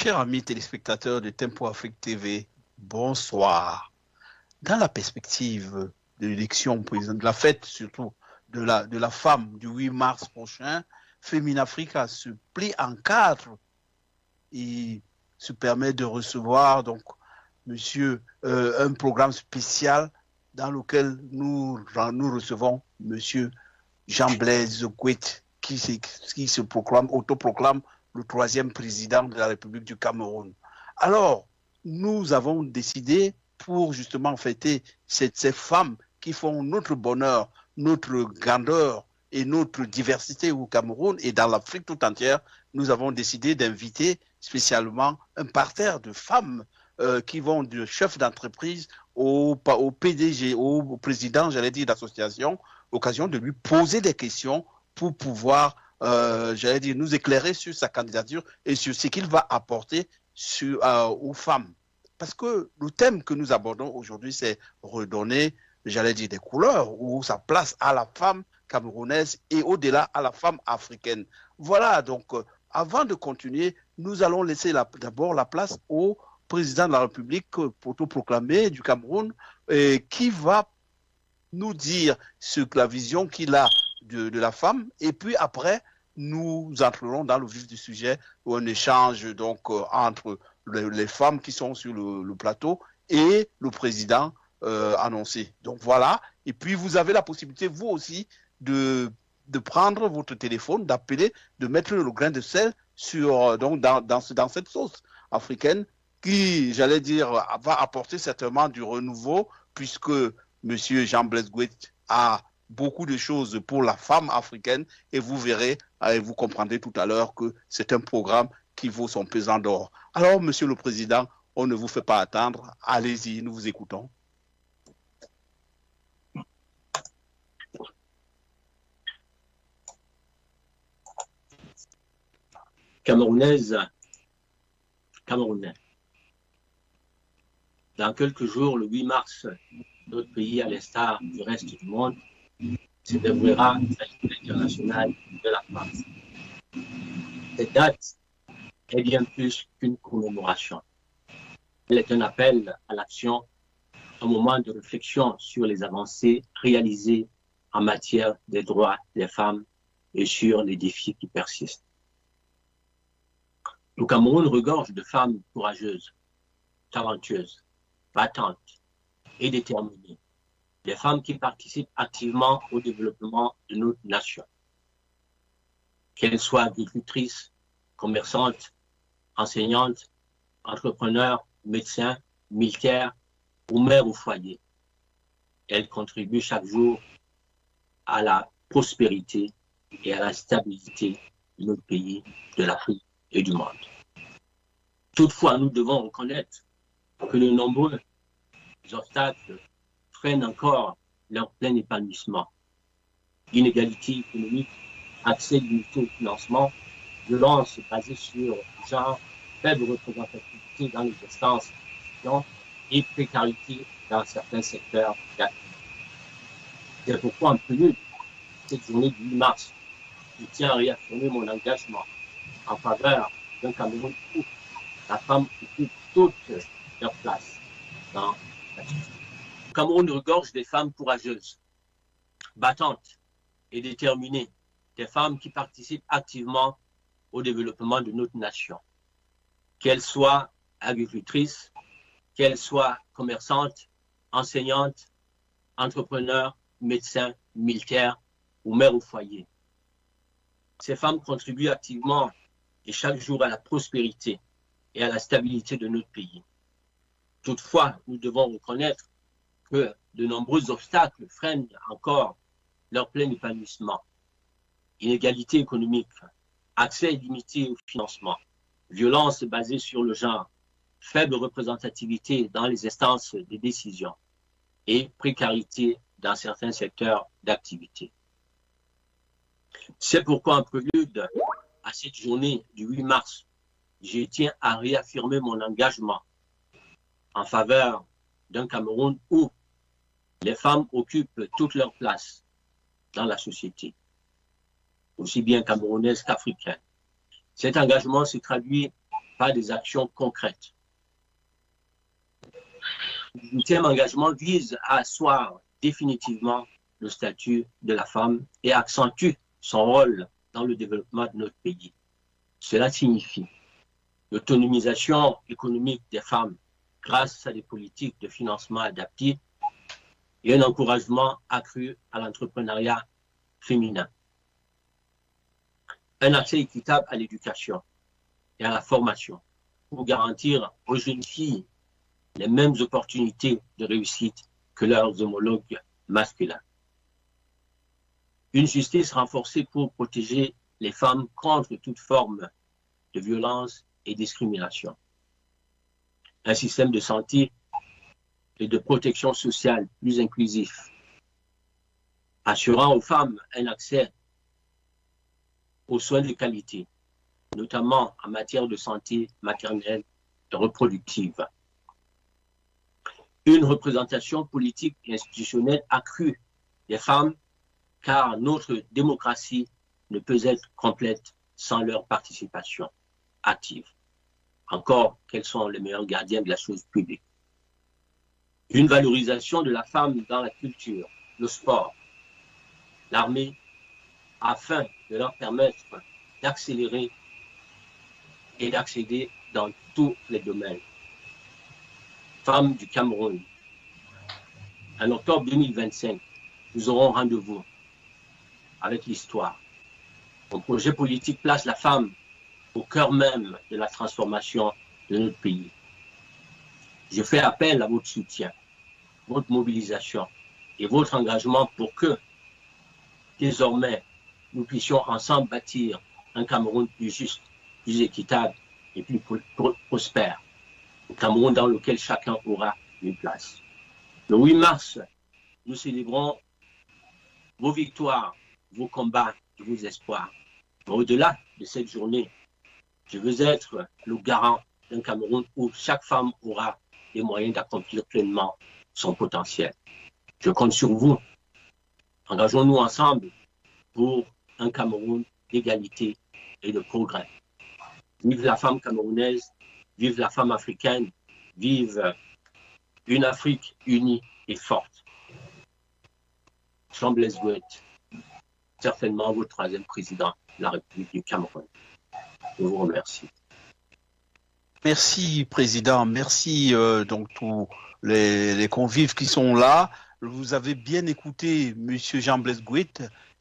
Chers amis téléspectateurs de Tempo Afrique TV, bonsoir. Dans la perspective de l'élection présidentielle, de la fête surtout de la femme du 8 mars prochain, Femina Africa se plie en quatre et se permet de recevoir donc un programme spécial dans lequel nous recevons monsieur Jean-Blaise Gouet qui se autoproclame le troisième président de la République du Cameroun. Alors, nous avons décidé pour justement fêter ces femmes qui font notre bonheur, notre grandeur et notre diversité au Cameroun et dans l'Afrique tout entière, nous avons décidé d'inviter spécialement un parterre de femmes qui vont du chef d'entreprise au PDG, au président, j'allais dire, d'association, l'occasion de lui poser des questions pour pouvoir, j'allais dire, nous éclairer sur sa candidature et sur ce qu'il va apporter aux femmes. Parce que le thème que nous abordons aujourd'hui, c'est redonner, j'allais dire, des couleurs ou sa place à la femme camerounaise et au-delà à la femme africaine. Voilà, donc, avant de continuer, nous allons laisser d'abord la place au président de la République autoproclamé du Cameroun qui va nous dire la vision qu'il a de la femme. Et puis après, nous entrerons dans le vif du sujet où un échange donc, entre les femmes qui sont sur le plateau et le président annoncé. Donc voilà. Et puis vous avez la possibilité, vous aussi, de prendre votre téléphone, d'appeler, de mettre le grain de sel dans cette sauce africaine qui, j'allais dire, va apporter certainement du renouveau puisque M. Jean-Blaise Gouet a beaucoup de choses pour la femme africaine et vous verrez et vous comprendrez tout à l'heure que c'est un programme qui vaut son pesant d'or. Alors, Monsieur le Président, on ne vous fait pas attendre. Allez-y, nous vous écoutons. Camerounaise, Camerounais. Dans quelques jours, le 8 mars, notre pays, à l'instar du reste du monde, célébrera la Journée internationale de la femme. Cette date est bien plus qu'une commémoration. Elle est un appel à l'action, un moment de réflexion sur les avancées réalisées en matière des droits des femmes et sur les défis qui persistent. Le Cameroun regorge de femmes courageuses, talentueuses, battantes et déterminées. Des femmes qui participent activement au développement de notre nation. Qu'elles soient agricultrices, commerçantes, enseignantes, entrepreneurs, médecins, militaires ou mères au foyer. Elles contribuent chaque jour à la prospérité et à la stabilité de notre pays, de l'Afrique et du monde. Toutefois, nous devons reconnaître que de nombreux obstacles freinent encore leur plein épanouissement. Inégalité économique, accès limité au financement, violence basée sur le genre, faible représentativité dans les instances et précarité dans certains secteurs d'activité. C'est pourquoi en prélude de cette journée du 8 mars, je tiens à réaffirmer mon engagement en faveur d'un Cameroun où la femme occupe toute leur place dans la société. Le Cameroun regorge des femmes courageuses, battantes et déterminées, des femmes qui participent activement au développement de notre nation. Qu'elles soient agricultrices, qu'elles soient commerçantes, enseignantes, entrepreneurs, médecins, militaires ou mères au foyer. Ces femmes contribuent activement et chaque jour à la prospérité et à la stabilité de notre pays. Toutefois, nous devons reconnaître que de nombreux obstacles freinent encore leur plein épanouissement. Inégalité économique, accès limité au financement, violence basée sur le genre, faible représentativité dans les instances de décision et précarité dans certains secteurs d'activité. C'est pourquoi en prélude à cette journée du 8 mars, je tiens à réaffirmer mon engagement en faveur d'un Cameroun où les femmes occupent toute leur place dans la société, aussi bien camerounaise qu'africaine. Cet engagement se traduit par des actions concrètes. Le 8e engagement vise à asseoir définitivement le statut de la femme et accentue son rôle dans le développement de notre pays. Cela signifie l'autonomisation économique des femmes grâce à des politiques de financement adaptées et un encouragement accru à l'entrepreneuriat féminin. Un accès équitable à l'éducation et à la formation pour garantir aux jeunes filles les mêmes opportunités de réussite que leurs homologues masculins. Une justice renforcée pour protéger les femmes contre toute forme de violence et discrimination. Un système de santé et de protection sociale plus inclusif, assurant aux femmes un accès aux soins de qualité, notamment en matière de santé maternelle et reproductive. Une représentation politique et institutionnelle accrue des femmes, car notre démocratie ne peut être complète sans leur participation active. Encore, quels sont les meilleurs gardiens de la chose publique? Une valorisation de la femme dans la culture, le sport, l'armée, afin de leur permettre d'accélérer et d'accéder dans tous les domaines. Femmes du Cameroun, en octobre 2025, nous aurons rendez-vous avec l'histoire. Mon projet politique place la femme au cœur même de la transformation de notre pays. Je fais appel à votre soutien, votre mobilisation et votre engagement pour que, désormais, nous puissions ensemble bâtir un Cameroun plus juste, plus équitable et plus prospère. Un Cameroun dans lequel chacun aura une place. Le 8 mars, nous célébrons vos victoires, vos combats et vos espoirs. Mais au-delà de cette journée, je veux être le garant d'un Cameroun où chaque femme aura les moyens d'accomplir pleinement son potentiel. Je compte sur vous. Engageons-nous ensemble pour un Cameroun d'égalité et de progrès. Vive la femme camerounaise, vive la femme africaine, vive une Afrique unie et forte. Jean Blaise Gouet, certainement votre troisième président de la République du Cameroun. Je vous remercie. Merci, Président. Merci donc tous les convives qui sont là. Vous avez bien écouté M. Jean Blaise Gouet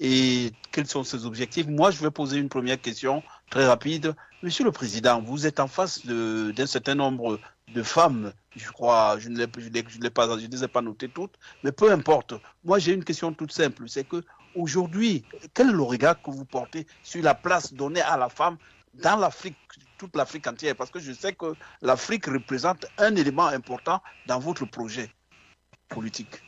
et quels sont ses objectifs. Moi, je vais poser une première question très rapide. Monsieur le Président, vous êtes en face d'un certain nombre de femmes, je crois, je ne les ai pas notées toutes, mais peu importe. Moi, j'ai une question toute simple, c'est que aujourd'hui, quel est le regard que vous portez sur la place donnée à la femme dans l'Afrique, toute l'Afrique entière? Parce que je sais que l'Afrique représente un élément important dans votre projet politique.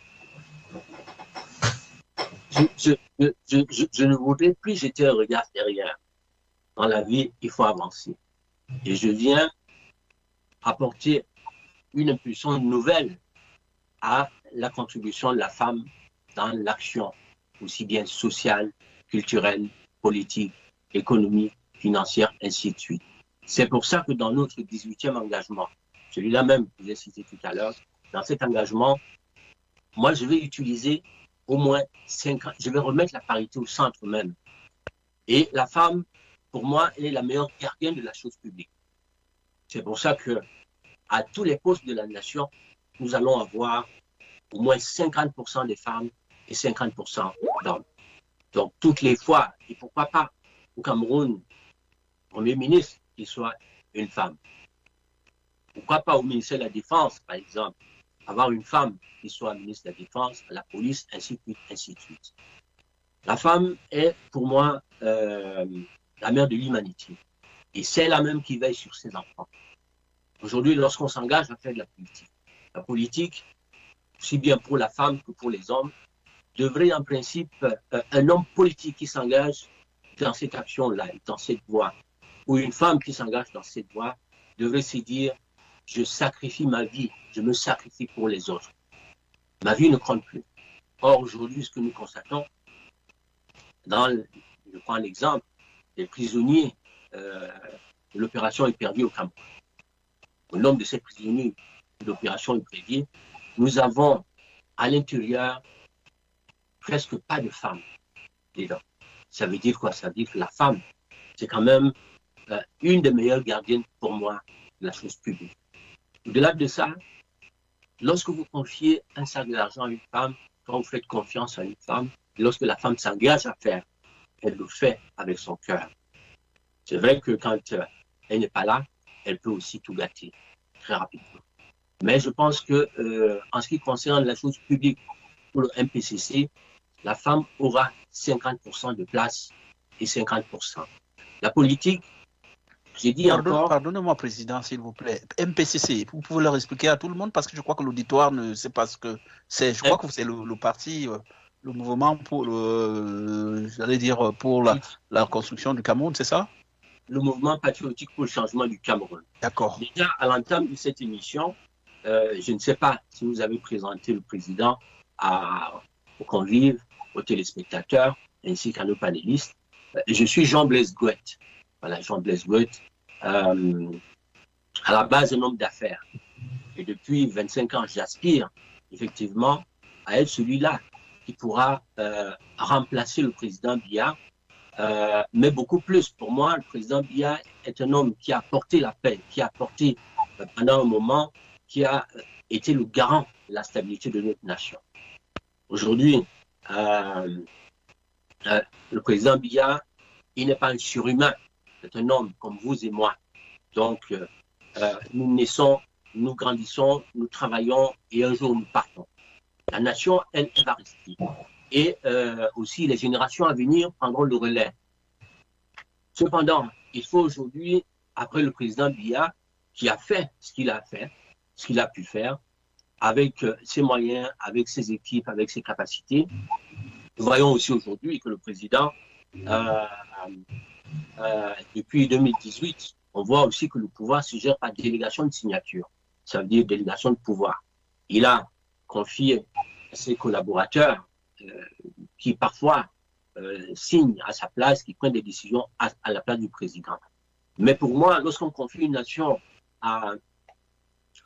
Je ne voudrais plus jeter un regard derrière. Dans la vie, il faut avancer. Et je viens apporter une impulsion nouvelle à la contribution de la femme dans l'action, aussi bien sociale, culturelle, politique, économique, financière, ainsi de suite. C'est pour ça que dans notre 18e engagement, celui-là même que j'ai cité tout à l'heure, dans cet engagement, moi je vais utiliser au moins 5 ans, je vais remettre la parité au centre même. Et la femme, pour moi, elle est la meilleure gardienne de la chose publique. C'est pour ça que à tous les postes de la nation, nous allons avoir au moins 50% des femmes et 50% d'hommes. Donc, toutes les fois, et pourquoi pas au Cameroun, Premier ministre, qu'il soit une femme. Pourquoi pas au ministère de la Défense, par exemple, avoir une femme qui soit ministre de la Défense, à la police, ainsi de suite, ainsi de suite. La femme est, pour moi, la mère de l'humanité. Et c'est la même qui veille sur ses enfants. Aujourd'hui, lorsqu'on s'engage à faire de la politique, aussi bien pour la femme que pour les hommes, devrait en principe, un homme politique qui s'engage dans cette action-là, dans cette voie, ou une femme qui s'engage dans cette voie, devrait se dire, je sacrifie ma vie, je me sacrifie pour les autres. Ma vie ne compte plus. Or, aujourd'hui, ce que nous constatons, je prends l'exemple des prisonniers de de l'opération Épervier au Cameroun. Au nombre de ces prisonniers de l'opération Épervier, nous avons à l'intérieur presque pas de femmes dedans. Ça veut dire quoi? Ça veut dire que la femme, c'est quand même une des meilleures gardiennes pour moi de la chose publique. Au-delà de ça, lorsque vous confiez un sac d'argent à une femme, quand vous faites confiance à une femme, lorsque la femme s'engage à faire, elle le fait avec son cœur. C'est vrai que quand elle n'est pas là, elle peut aussi tout gâter très rapidement. Mais je pense que en ce qui concerne la chose publique pour le MPCC, la femme aura 50% de place et 50%. La politique, j'ai dit encore... Pardonnez-moi, Président, s'il vous plaît. MPCC, vous pouvez leur expliquer à tout le monde parce que je crois que l'auditoire ne sait pas ce que c'est. Je crois que c'est le parti, le mouvement pour j'allais dire, pour la construction du Cameroun, c'est ça? Le mouvement patriotique pour le changement du Cameroun. D'accord. Déjà, à l'entame de cette émission, je ne sais pas si vous avez présenté le président aux convives, aux téléspectateurs, ainsi qu'à nos panélistes. Je suis Jean-Blaise Gouette. Voilà, Jean-Blaise Gouette, à la base un homme d'affaires. Et depuis 25 ans, j'aspire effectivement à être celui-là qui pourra remplacer le président Biya, mais beaucoup plus. Pour moi, le président Biya est un homme qui a apporté la paix, qui a apporté pendant un moment, qui a été le garant de la stabilité de notre nation. Aujourd'hui, le président Biya, il n'est pas un surhumain, c'est un homme comme vous et moi. Donc, nous naissons, nous grandissons, nous travaillons et un jour nous partons. La nation, elle va rester. Et aussi, les générations à venir prendront le relais. Cependant, il faut aujourd'hui, après le président Biya, qui a fait ce qu'il a fait, ce qu'il a pu faire, avec ses moyens, avec ses équipes, avec ses capacités. Nous voyons aussi aujourd'hui que le président, depuis 2018, on voit aussi que le pouvoir se gère par délégation de signature. Ça veut dire délégation de pouvoir. Il a confié à ses collaborateurs qui parfois signent à sa place, qui prennent des décisions à la place du président. Mais pour moi, lorsqu'on confie une nation à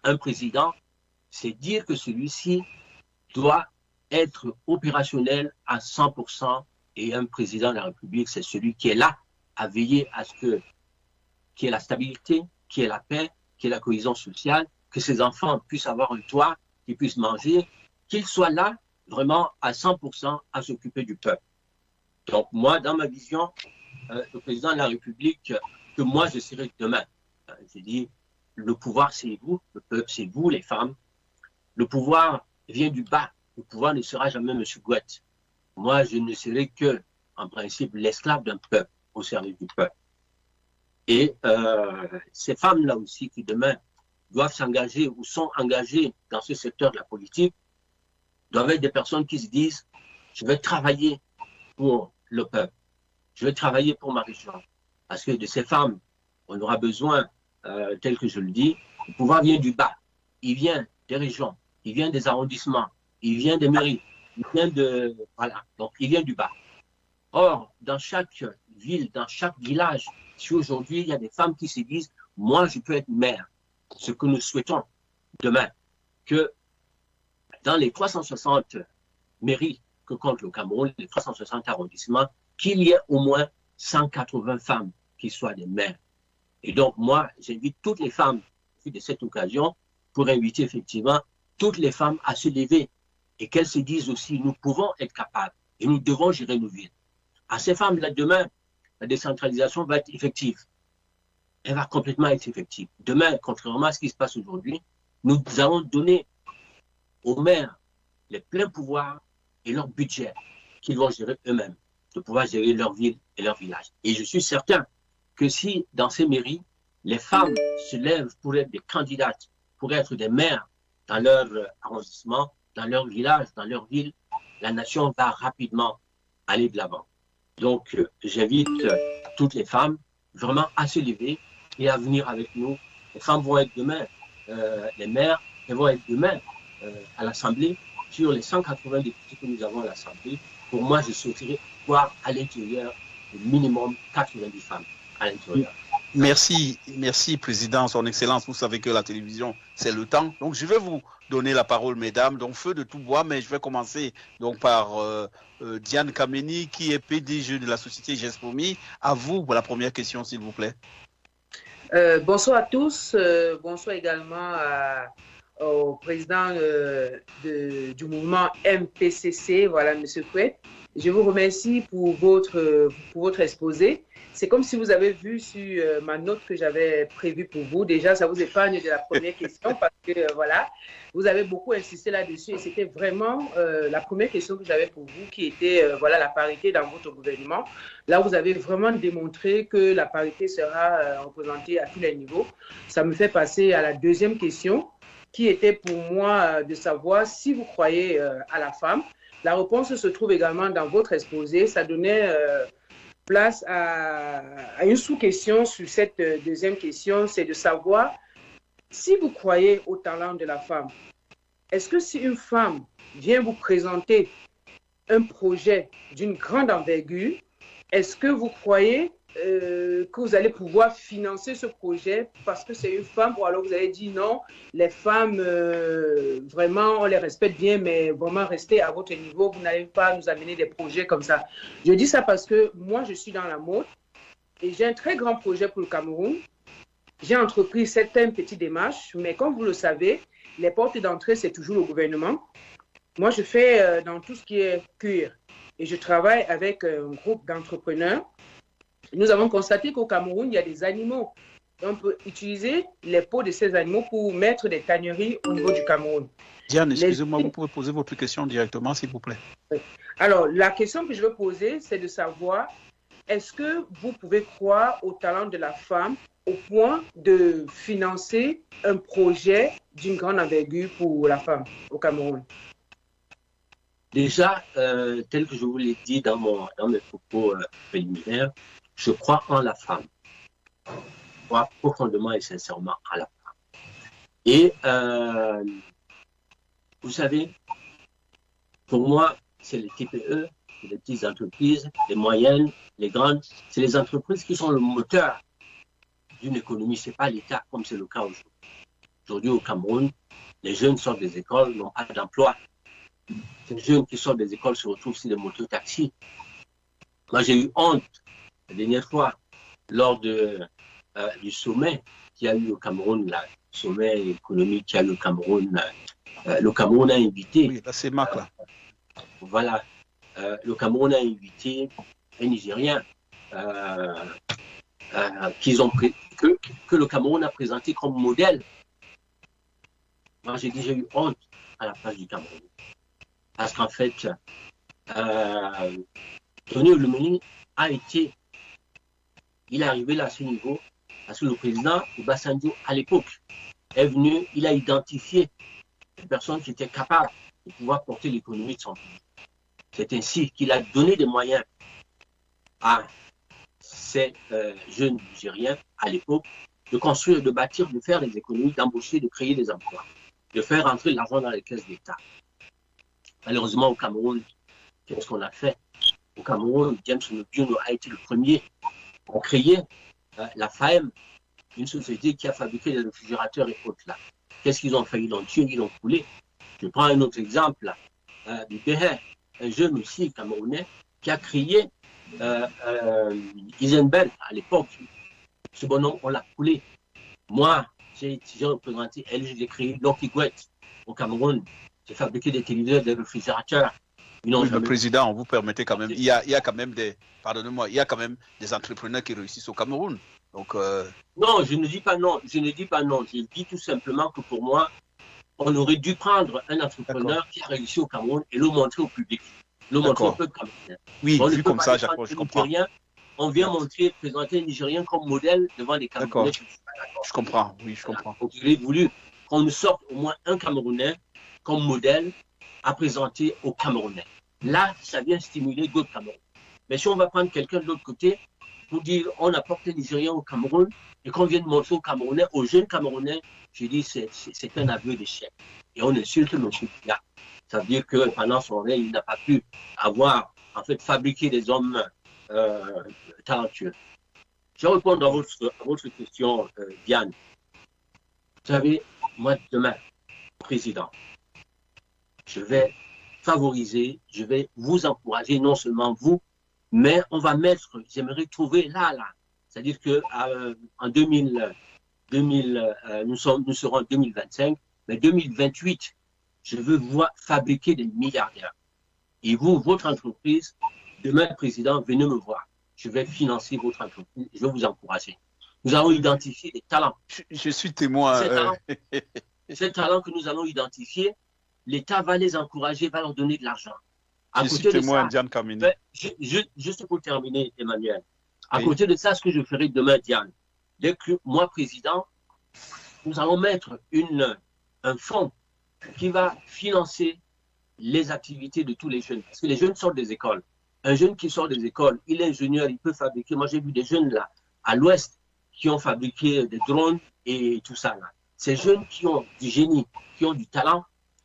un président, c'est dire que celui-ci doit être opérationnel à 100%, et un président de la République, c'est celui qui est là à veiller à ce qu'il y ait la stabilité, qu'il y ait la paix, qu'il y ait la cohésion sociale, que ses enfants puissent avoir un toit, qu'ils puissent manger, qu'il soit là vraiment à 100% à s'occuper du peuple. Donc moi, dans ma vision, le président de la République, que moi je serai demain, je dis, le pouvoir c'est vous, le peuple c'est vous, les femmes. Le pouvoir vient du bas. Le pouvoir ne sera jamais M. Gouette. Moi, je ne serai que, en principe, l'esclave d'un peuple au service du peuple. Et ces femmes-là aussi qui demain doivent s'engager ou sont engagées dans ce secteur de la politique doivent être des personnes qui se disent « je vais travailler pour le peuple, je vais travailler pour ma région ». Parce que de ces femmes, on aura besoin, tel que je le dis, le pouvoir vient du bas, il vient des régions, il vient des arrondissements, il vient des mairies, il vient de... Voilà, donc il vient du bas. Or, dans chaque ville, dans chaque village, si aujourd'hui il y a des femmes qui se disent « moi je peux être maire », ce que nous souhaitons demain, que dans les 360 mairies que compte le Cameroun, les 360 arrondissements, qu'il y ait au moins 180 femmes qui soient des maires. Et donc moi, j'invite toutes les femmes de cette occasion pour inviter effectivement toutes les femmes à se lever et qu'elles se disent aussi, nous pouvons être capables et nous devons gérer nos villes. À ces femmes-là, demain, la décentralisation va être effective. Elle va complètement être effective. Demain, contrairement à ce qui se passe aujourd'hui, nous allons donner aux maires les pleins pouvoirs et leur budget qu'ils vont gérer eux-mêmes, de pouvoir gérer leur ville et leur village. Et je suis certain que si, dans ces mairies, les femmes se lèvent pour être des candidates, pour être des maires dans leur arrondissement, dans leur village, dans leur ville, la nation va rapidement aller de l'avant. Donc, j'invite toutes les femmes vraiment à se lever et à venir avec nous. Les femmes vont être demain les maires, elles vont être demain à l'Assemblée. Sur les 180 députés que nous avons à l'Assemblée, pour moi, je souhaiterais voir à l'intérieur au minimum 90 femmes à l'intérieur. Merci, merci, Président, Son Excellence. Vous savez que la télévision, c'est le temps. Donc, je vais vous donner la parole, mesdames. Donc, feu de tout bois, mais je vais commencer donc par Diane Kameni, qui est PDG de la société Gespomi. À vous pour la première question, s'il vous plaît. Bonsoir à tous. Bonsoir également au président du mouvement MPCC, voilà, M. Kouet. Je vous remercie pour votre exposé. C'est comme si vous avez vu sur ma note que j'avais prévue pour vous. Déjà, ça vous épargne de la première question parce que, voilà, vous avez beaucoup insisté là-dessus et c'était vraiment la première question que j'avais pour vous qui était, voilà, la parité dans votre gouvernement. Là, vous avez vraiment démontré que la parité sera représentée à tous les niveaux. Ça me fait passer à la deuxième question qui était pour moi de savoir si vous croyez à la femme. La réponse se trouve également dans votre exposé. Ça donnait place à une sous-question sur cette deuxième question, c'est de savoir si vous croyez au talent de la femme. Est-ce que si une femme vient vous présenter un projet d'une grande envergure, est-ce que vous croyez que vous allez pouvoir financer ce projet parce que c'est une femme, ou alors vous avez dit non, les femmes, vraiment, on les respecte bien, mais vraiment restez à votre niveau, vous n'allez pas nous amener des projets comme ça. Je dis ça parce que moi, je suis dans la mode et j'ai un très grand projet pour le Cameroun. J'ai entrepris certaines petites démarches, mais comme vous le savez, les portes d'entrée, c'est toujours le gouvernement. Moi, je fais dans tout ce qui est cuir et je travaille avec un groupe d'entrepreneurs. Nous avons constaté qu'au Cameroun, il y a des animaux. On peut utiliser les peaux de ces animaux pour mettre des tanneries au niveau du Cameroun. Diane, excusez-moi, vous pouvez poser votre question directement, s'il vous plaît. Alors, la question que je veux poser, c'est de savoir, est-ce que vous pouvez croire au talent de la femme au point de financer un projet d'une grande envergure pour la femme au Cameroun? Déjà, tel que je vous l'ai dit dans mes propos préliminaires, je crois en la femme. Je crois profondément et sincèrement en la femme. Et vous savez, pour moi, c'est les TPE, les petites entreprises, les moyennes, les grandes. C'est les entreprises qui sont le moteur d'une économie. Ce n'est pas l'État comme c'est le cas aujourd'hui. Aujourd'hui, au Cameroun, les jeunes sortent des écoles, n'ont pas d'emploi. Les jeunes qui sortent des écoles se retrouvent sur des mototaxis. Moi, j'ai eu honte la dernière fois lors du sommet qu'il y a eu au Cameroun, le sommet économique qu'il y a eu au Cameroun. Le Cameroun a invité. Oui, là, c'est Marc, là. Voilà. Le Cameroun a invité un Nigérien que le Cameroun a présenté comme modèle. Moi, j'ai dit, j'ai eu honte à la place du Cameroun. Parce qu'en fait, Tony Olomini il est arrivé là à ce niveau, parce que le président Obasanjo, à l'époque, est venu, il a identifié des personnes qui étaient capables de pouvoir porter l'économie de son pays. C'est ainsi qu'il a donné des moyens à ces jeunes Nigériens, à l'époque, de construire, de bâtir, de faire des économies, d'embaucher, de créer des emplois, de faire entrer l'argent dans les caisses d'État. Malheureusement, au Cameroun, qu'est-ce qu'on a fait? Au Cameroun, James Nobiono a été le premier à créer la FAEM, une société qui a fabriqué des réfrigérateurs et autres là. Qu'est-ce qu'ils ont fait? Ils l'ont tué, ils l'ont coulé. Je prends un autre exemple, du Béhin, un jeune aussi camerounais qui a créé Isenberg à l'époque. Ce bonhomme, on l'a coulé. Moi, j'ai représenté LG, j'ai créé Loki Gwet au Cameroun. J'ai fabriqué des téléviseurs, des réfrigérateurs. Oui, le président, vous permettez quand même, il y a quand même pardonnez-moi, il y a quand même des entrepreneurs qui réussissent au Cameroun. Donc, non, je ne dis pas non, je dis tout simplement que pour moi, on aurait dû prendre un entrepreneur qui a réussi au Cameroun et le montrer au public, le montrer au peuple camerounais. Oui, vu comme ça, je comprends. On vient présenter un Nigérien comme modèle devant les Camerounais. Je comprends, oui, je comprends. Donc, j'ai voulu qu'on nous sorte au moins un Camerounais comme modèle à présenter aux Camerounais. Là, ça vient stimuler d'autres Camerounais. Mais si on va prendre quelqu'un de l'autre côté pour dire on apporte les Nigériens au Cameroun et qu'on vient de montrer aux Camerounais, aux jeunes Camerounais, je dis c'est un aveu d'échec. Et on insulte M. Biya. Ça veut dire que pendant son règne, il n'a pas pu avoir, en fait, fabriqué des hommes talentueux. Je vais répondre à votre question, Diane. Vous savez, moi, demain, président, je vais favoriser, je vais vous encourager, non seulement vous, mais on va mettre, j'aimerais trouver là, c'est-à-dire que en 2000, nous serons en 2025, mais 2028, je veux voir fabriquer des milliardaires. Et vous, votre entreprise, demain, président, venez me voir. Je vais financer votre entreprise, je vais vous encourager. Nous allons identifier des talents. Je suis témoin. Ces talents que nous allons identifier, l'État va les encourager, va leur donner de l'argent. Je suis témoin, Diane Kamini. Juste pour terminer, Emmanuel, à côté de ça, ce que je ferai demain, Diane, dès que moi, président, nous allons mettre un fonds qui va financer les activités de tous les jeunes. Parce que les jeunes sortent des écoles. Un jeune qui sort des écoles, il est ingénieur, il peut fabriquer. Moi, j'ai vu des jeunes là, à l'ouest, qui ont fabriqué des drones et tout ça. Là. Ces jeunes qui ont du génie, qui ont du talent,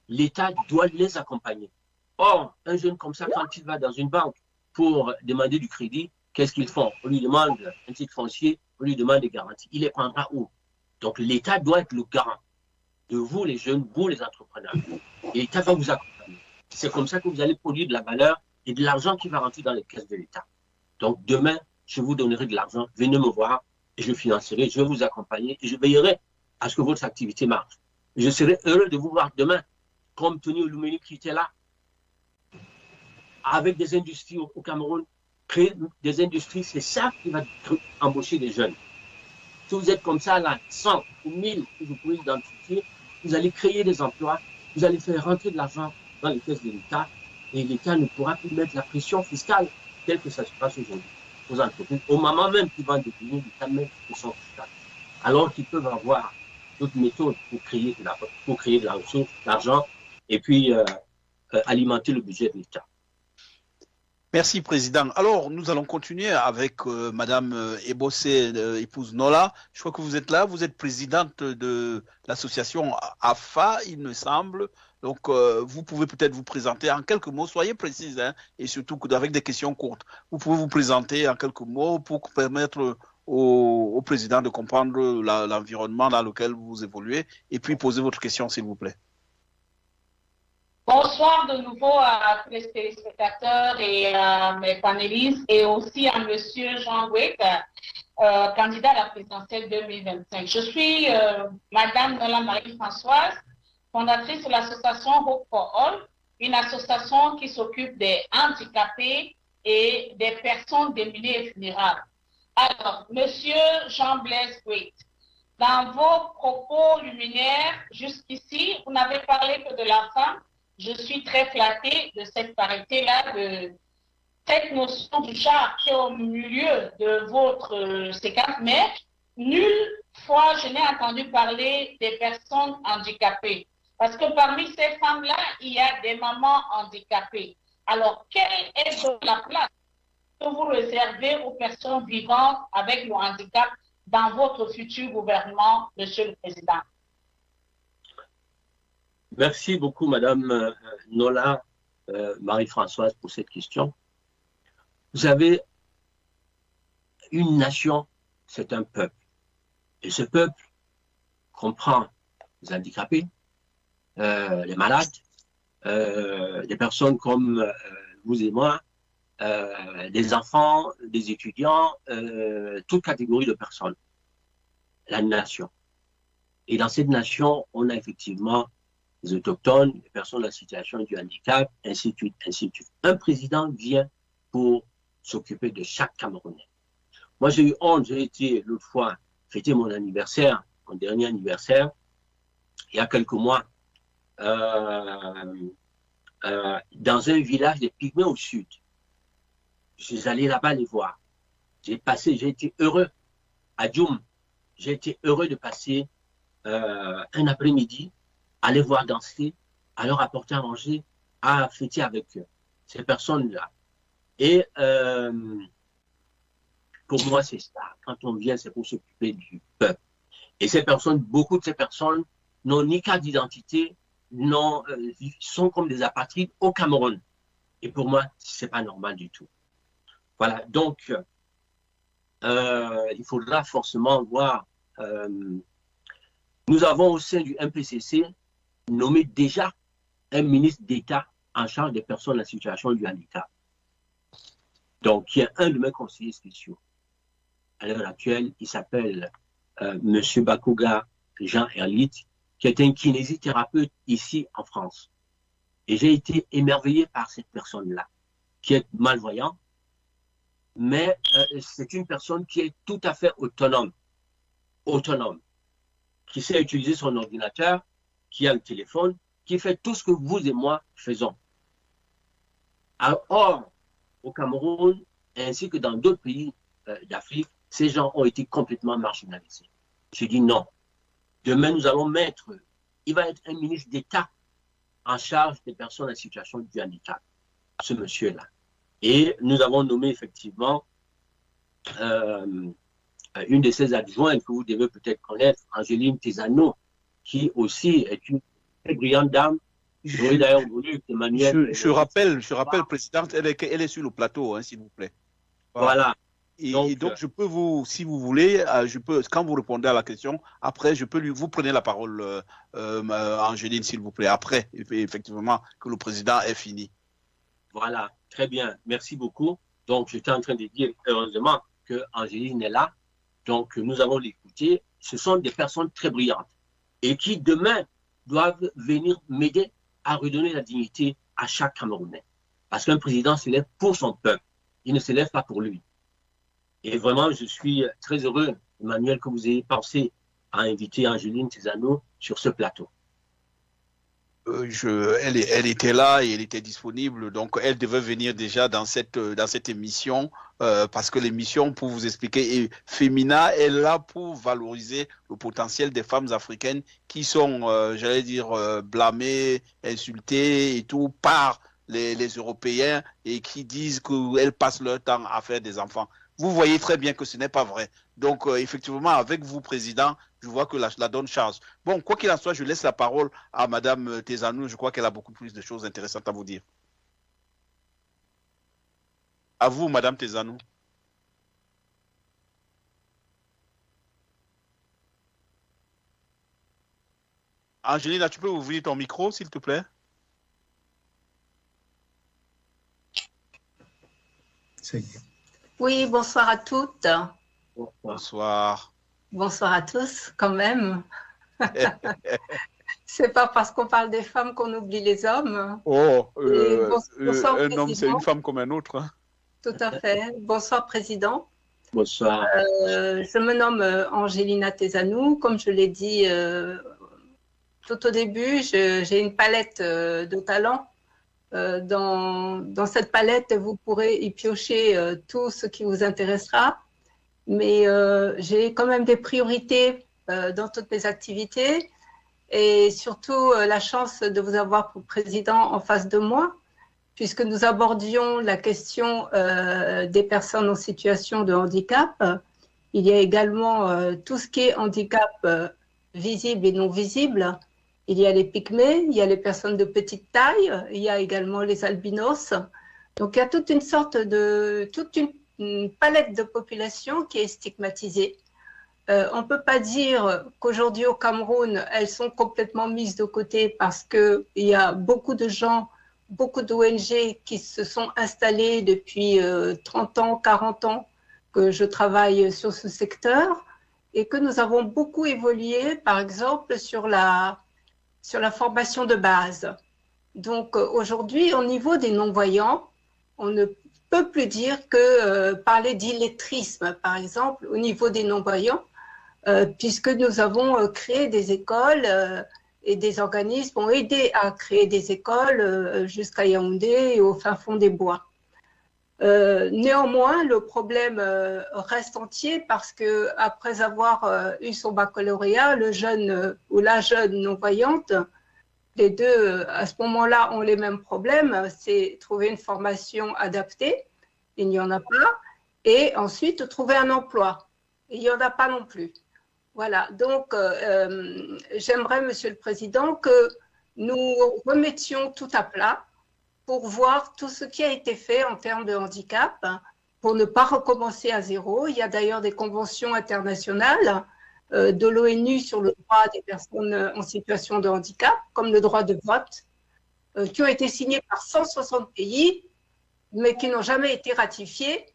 l'État doit les accompagner. Or, un jeune comme ça, quand il va dans une banque pour demander du crédit, qu'est-ce qu'ils font? On lui demande un titre foncier, on lui demande des garanties. Il les prendra où? Donc, l'État doit être le garant de vous, les jeunes, vous, les entrepreneurs. Et l'État va vous accompagner. C'est comme ça que vous allez produire de la valeur et de l'argent qui va rentrer dans les caisses de l'État. Donc, demain, je vous donnerai de l'argent. Venez me voir et je financerai, je vais vous accompagner et je veillerai à ce que votre activité marche. Je serai heureux de vous voir demain, comme Tony Olumeni qui était là, avec des industries au Cameroun, créer des industries, c'est ça qui va embaucher des jeunes. Si vous êtes comme ça, là, 100 ou 1000 que vous pouvez identifier, vous allez créer des emplois, vous allez faire rentrer de l'argent dans les caisses de l'État et l'État ne pourra plus mettre la pression fiscale telle que ça se passe aujourd'hui aux entreprises, au moment même qu'ils vont définir l'État met la pression fiscale. Alors qu'ils peuvent avoir d'autres méthodes pour créer de la ressource, de l'argent et puis alimenter le budget de l'État. Merci, Président. Alors, nous allons continuer avec Madame Ebossé, épouse Nola. Je crois que vous êtes là. Vous êtes présidente de l'association AFA, il me semble. Donc, vous pouvez peut-être vous présenter en quelques mots. Soyez précise, hein, et surtout avec des questions courtes. Vous pouvez vous présenter en quelques mots pour permettre au président de comprendre l'environnement dans lequel vous évoluez et puis poser votre question, s'il vous plaît. Bonsoir de nouveau à tous les téléspectateurs et à mes panélistes et aussi à Monsieur Jean Wick, candidat à la présidentielle 2025. Je suis Madame Nola Marie-Françoise, fondatrice de l'association Hope for All, une association qui s'occupe des handicapés et des personnes démunies et vulnérables. Alors, Monsieur Jean-Blaise Wick, dans vos propos luminaires jusqu'ici, vous n'avez parlé que de la femme. Je suis très flattée de cette parité-là, de cette notion du genre qui est au milieu de votre séquence, mais nulle fois je n'ai entendu parler des personnes handicapées. Parce que parmi ces femmes-là, il y a des mamans handicapées. Alors, quelle est la place que vous réservez aux personnes vivantes avec le handicap dans votre futur gouvernement, Monsieur le Président? Merci beaucoup, Madame Nola Marie-Françoise, pour cette question. Vous savez, une nation, c'est un peuple. Et ce peuple comprend les handicapés, les malades, des personnes comme vous et moi, des enfants, des étudiants, toute catégorie de personnes. La nation. Et dans cette nation, on a effectivement les autochtones, les personnes en situation du handicap, ainsi de suite, ainsi de suite. Un président vient pour s'occuper de chaque Camerounais. Moi, j'ai eu honte, j'ai été l'autre fois fêter mon anniversaire, mon dernier anniversaire, il y a quelques mois, dans un village des Pygmées au sud. Je suis allé là-bas les voir. J'ai été heureux à Djoum. J'ai été heureux de passer un après-midi à les voir danser, à leur apporter à manger, à fêter avec eux, ces personnes-là. Et pour moi, c'est ça. Quand on vient, c'est pour s'occuper du peuple. Et ces personnes, beaucoup de ces personnes n'ont ni carte d'identité, sont comme des apatrides au Cameroun. Et pour moi, c'est pas normal du tout. Voilà. Donc, il faudra forcément voir. Nous avons au sein du MPCC nommé déjà un ministre d'État en charge des personnes en situation de handicap. Donc, qui est un de mes conseillers spéciaux. À l'heure actuelle, il s'appelle M. Bakouga Jean Erlit, qui est un kinésithérapeute ici en France. Et j'ai été émerveillé par cette personne-là, qui est malvoyante, mais c'est une personne qui est tout à fait autonome, qui sait utiliser son ordinateur, qui a le téléphone, qui fait tout ce que vous et moi faisons. Or, au Cameroun, ainsi que dans d'autres pays d'Afrique, ces gens ont été complètement marginalisés. Je dis non. Demain, nous allons mettre, il va être un ministre d'État en charge des personnes en situation de handicap, ce monsieur-là. Et nous avons nommé effectivement une de ses adjointes que vous devez peut-être connaître, Angéline Tezano, qui aussi est une très brillante dame. J'aurais d'ailleurs voulu qu'Emmanuel... Je rappelle, présidente, elle est sur le plateau, hein, s'il vous plaît. Voilà. Et donc, je peux vous, si vous voulez, quand vous répondez à la question, après, vous prenez la parole, Angéline, s'il vous plaît, après, effectivement, que le président ait fini. Voilà, très bien, merci beaucoup. Donc, j'étais en train de dire, heureusement, que Angéline est là. Donc, nous allons l'écouter. Ce sont des personnes très brillantes et qui, demain, doivent venir m'aider à redonner la dignité à chaque Camerounais. Parce qu'un président se lève pour son peuple. Il ne se lève pas pour lui. Et vraiment, je suis très heureux, Emmanuel, que vous ayez pensé à inviter Angéline Tezano sur ce plateau. Elle était là et elle était disponible, donc elle devait venir déjà dans cette émission parce que l'émission, pour vous expliquer, Femina est là pour valoriser le potentiel des femmes africaines qui sont, j'allais dire, blâmées, insultées et tout par les Européens et qui disent qu'elles passent leur temps à faire des enfants. Vous voyez très bien que ce n'est pas vrai. Donc, effectivement, avec vous, Président, je vois que la donne change. Bon, quoi qu'il en soit, je laisse la parole à Madame Tezano. Je crois qu'elle a beaucoup plus de choses intéressantes à vous dire. À vous, Madame Tezano. Angélina, tu peux ouvrir ton micro, s'il te plaît? Oui, bonsoir à toutes. Bonsoir. Bonsoir à tous, quand même. C'est pas parce qu'on parle des femmes qu'on oublie les hommes. Oh, bonsoir, un homme, c'est une femme comme un autre. Hein. Tout à fait. Bonsoir, Président. Bonsoir. Je me nomme Angélina Tezano. Comme je l'ai dit tout au début, j'ai une palette de talents. Dans cette palette, vous pourrez y piocher tout ce qui vous intéressera. Mais j'ai quand même des priorités dans toutes mes activités et surtout la chance de vous avoir pour président en face de moi, puisque nous abordions la question des personnes en situation de handicap. Il y a également tout ce qui est handicap visible et non visible. Il y a les pygmées, il y a les personnes de petite taille, il y a également les albinos. Donc, il y a toute une palette de population qui est stigmatisée. On ne peut pas dire qu'aujourd'hui au Cameroun, elles sont complètement mises de côté parce qu'il y a beaucoup de gens, beaucoup d'ONG qui se sont installées depuis 30 ans, 40 ans que je travaille sur ce secteur et que nous avons beaucoup évolué, par exemple, sur la formation de base. Donc aujourd'hui, au niveau des non-voyants, on ne peut plus dire que parler d'illettrisme, par exemple, au niveau des non-voyants, puisque nous avons créé des écoles et des organismes ont aidé à créer des écoles jusqu'à Yaoundé et au fin fond des bois. Néanmoins, le problème reste entier parce que après avoir eu son baccalauréat, le jeune ou la jeune non-voyante, les deux à ce moment-là ont les mêmes problèmes, c'est trouver une formation adaptée, il n'y en a pas, et ensuite trouver un emploi, il n'y en a pas non plus. Voilà, donc j'aimerais, Monsieur le Président, que nous remettions tout à plat pour voir tout ce qui a été fait en termes de handicap pour ne pas recommencer à zéro. Il y a d'ailleurs des conventions internationales de l'ONU sur le droit des personnes en situation de handicap, comme le droit de vote, qui ont été signées par 160 pays, mais qui n'ont jamais été ratifiées.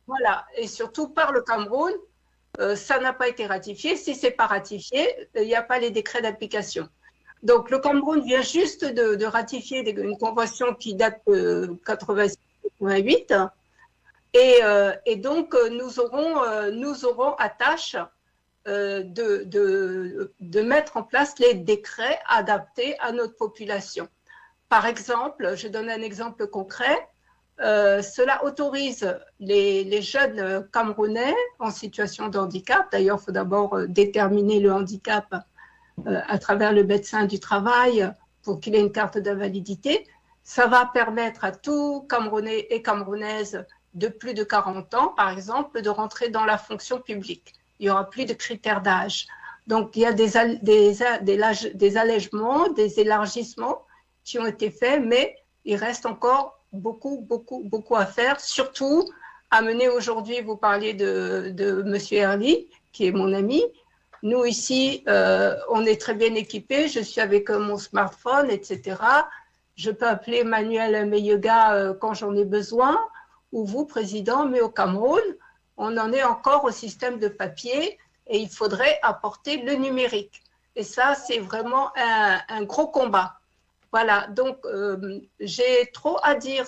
Voilà, et surtout par le Cameroun, ça n'a pas été ratifié. Si ce n'est pas ratifié, il n'y a pas les décrets d'application. Donc, le Cameroun vient juste de ratifier une convention qui date de 86-88. Et donc, nous aurons à tâche de mettre en place les décrets adaptés à notre population. Par exemple, je donne un exemple concret. Cela autorise les jeunes Camerounais en situation de handicap. D'ailleurs, il faut d'abord déterminer le handicap à travers le médecin du travail pour qu'il ait une carte d'invalidité. Ça va permettre à tout Camerounais et Camerounaise de plus de 40 ans, par exemple, de rentrer dans la fonction publique. Il n'y aura plus de critères d'âge. Donc, il y a des allègements, des élargissements qui ont été faits, mais il reste encore beaucoup à faire, surtout à mener aujourd'hui. Vous parliez de M. Herli, qui est mon ami. Nous, ici, on est très bien équipés. Je suis avec mon smartphone, etc. Je peux appeler Manuel Meyega quand j'en ai besoin, ou vous, Président, mais au Cameroun, on en est encore au système de papier et il faudrait apporter le numérique. Et ça, c'est vraiment un gros combat. Voilà, donc j'ai trop à dire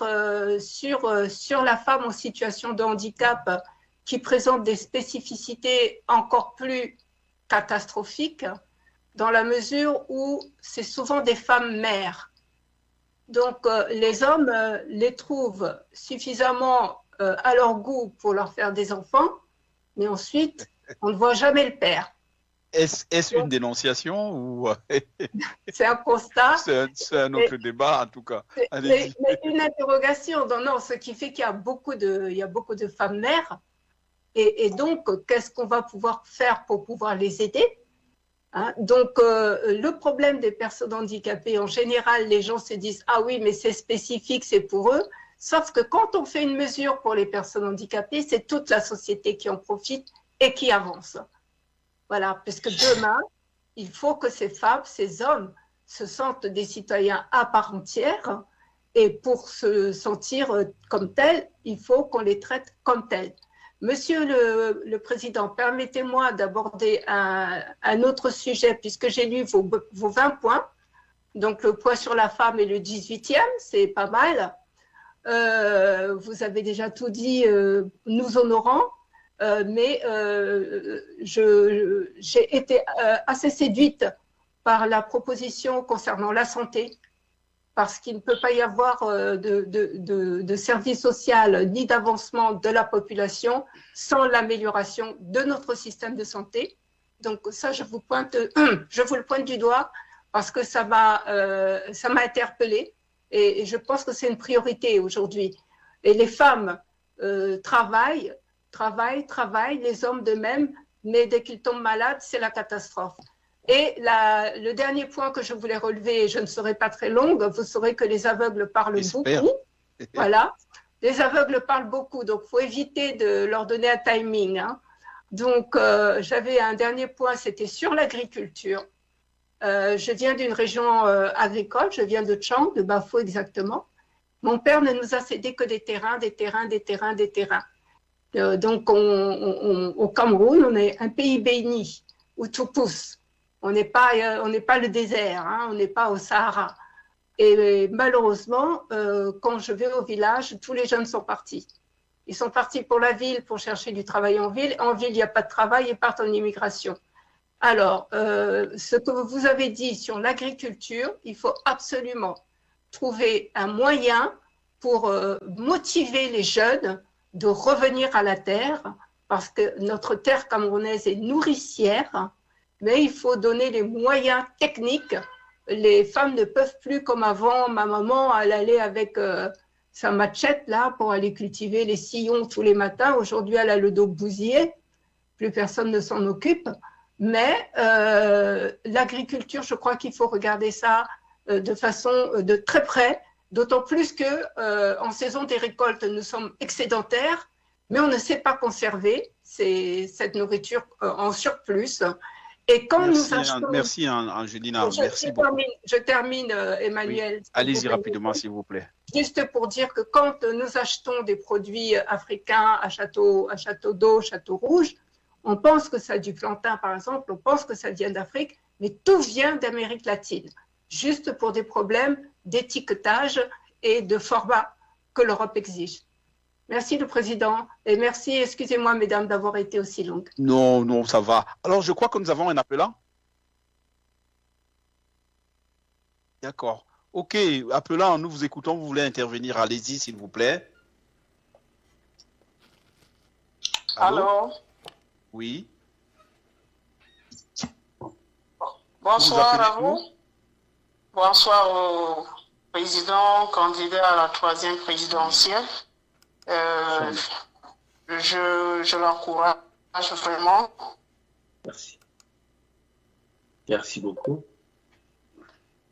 sur la femme en situation de handicap qui présente des spécificités encore plus catastrophiques dans la mesure où c'est souvent des femmes mères. Donc les hommes les trouvent suffisamment à leur goût pour leur faire des enfants, mais ensuite on ne voit jamais le père. Est-ce une dénonciation ou c'est un constat? C'est un autre débat en tout cas. Mais une interrogation. Non, ce qui fait qu'il y a beaucoup de femmes mères. Et donc, qu'est-ce qu'on va pouvoir faire pour pouvoir les aider, hein? Donc, le problème des personnes handicapées, en général, les gens se disent « Ah oui, mais c'est spécifique, c'est pour eux ». Sauf que quand on fait une mesure pour les personnes handicapées, c'est toute la société qui en profite et qui avance. Voilà, parce que demain, il faut que ces femmes, ces hommes se sentent des citoyens à part entière. Et pour se sentir comme tels, il faut qu'on les traite comme tels. Monsieur le Président, permettez-moi d'aborder un autre sujet, puisque j'ai lu vos 20 points. Donc, le poids sur la femme est le 18e, c'est pas mal. Vous avez déjà tout dit, nous honorant. Mais j'ai été assez séduite par la proposition concernant la santé, parce qu'il ne peut pas y avoir de service social ni d'avancement de la population sans l'amélioration de notre système de santé. Donc ça, je vous le pointe du doigt parce que ça m'a interpellée et je pense que c'est une priorité aujourd'hui. Et les femmes travaillent, les hommes de même, mais dès qu'ils tombent malades, c'est la catastrophe. Et le dernier point que je voulais relever, et je ne serai pas très longue, vous saurez que les aveugles parlent beaucoup. Voilà, les aveugles parlent beaucoup, donc il faut éviter de leur donner un timing, hein. Donc, j'avais un dernier point, c'était sur l'agriculture. Je viens d'une région agricole, je viens de Tchang, de Bafo exactement. Mon père ne nous a cédé que des terrains. Donc, au Cameroun, on est un pays béni où tout pousse. On n'est pas le désert, hein, on n'est pas au Sahara. Et malheureusement, quand je vais au village, tous les jeunes sont partis. Ils sont partis pour la ville, pour chercher du travail en ville. En ville, il n'y a pas de travail, ils partent en immigration. Alors, ce que vous avez dit sur l'agriculture, il faut absolument trouver un moyen pour motiver les jeunes de revenir à la terre, parce que notre terre camerounaise est nourricière, mais il faut donner les moyens techniques. Les femmes ne peuvent plus comme avant. Ma maman, elle allait avec sa machette là pour aller cultiver les sillons tous les matins. Aujourd'hui, elle a le dos bousillé. Plus personne ne s'en occupe. Mais l'agriculture, je crois qu'il faut regarder ça de façon de très près D'autant plus que en saison des récoltes, nous sommes excédentaires, mais on ne sait pas conserver cette nourriture en surplus. Et quand nous achetons... Merci, Angelina. Merci beaucoup. Je termine, Emmanuel. Oui. Allez-y rapidement, s'il vous plaît. Juste pour dire que quand nous achetons des produits africains à Château d'Eau, Château Rouge, on pense que ça du plantain, par exemple, on pense que ça vient d'Afrique, mais tout vient d'Amérique latine, juste pour des problèmes d'étiquetage et de format que l'Europe exige. Merci le Président et merci, excusez-moi mesdames d'avoir été aussi longue. Non, non, ça va. Alors je crois que nous avons un appelant. D'accord. Ok, appelant, nous vous écoutons, vous voulez intervenir, allez-y s'il vous plaît. Allô? Oui. Bonsoir à vous. Bonsoir au président candidat à la 3e présidentielle. Je l'encourage vraiment. Merci. Merci beaucoup.